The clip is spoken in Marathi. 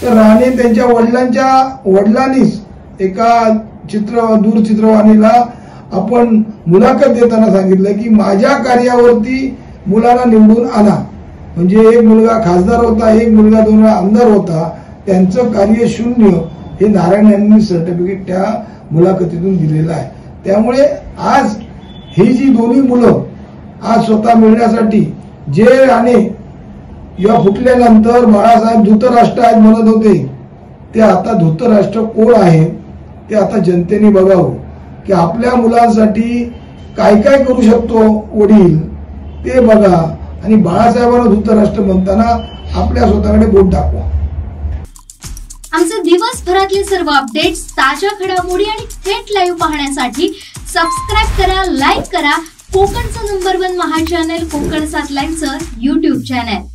तर राणे त्यांच्या वडिलांनीच एका दूरचित्रवाणीला आपण मुलाखत देताना सांगितलं की माझ्या कार्यावरती मुलाला निवडून आणा. म्हणजे एक मुलगा खासदार होता, एक मुलगा 2 वेळा आमदार होता, त्यांचं कार्य शून्य हे नारायण यांनी सर्टिफिकेट त्या मुलाखतीतून दिलेलं आहे. त्यामुळे आज ही जी दोन्ही मुलं आज स्वतः मिळण्यासाठी जे राणे या फुटल्यानंतर बाळासाहेब धृतराष्ट्र आहेत म्हणत होते, ते आता धृतराष्ट्र कोण आहे ते आता जनतेने बघावं की आपल्या मुलांसाठी काय काय करू शकतो वडील ते बघा आणि बाळासाहेबांना धृतराष्ट्र म्हणताना आपल्या स्वतःकडे बोट दाखवा. आमचे दिवसभरातले सर्व अपडेट्स, ताज्या घडामोडी आणि थेट लाईव्ह पाहण्यासाठी सबस्क्राईब करा, लाईक करा कोकणचं नंबर 1 महा चॅनल कोकण 7 लाईव्हचं YouTube चॅनल.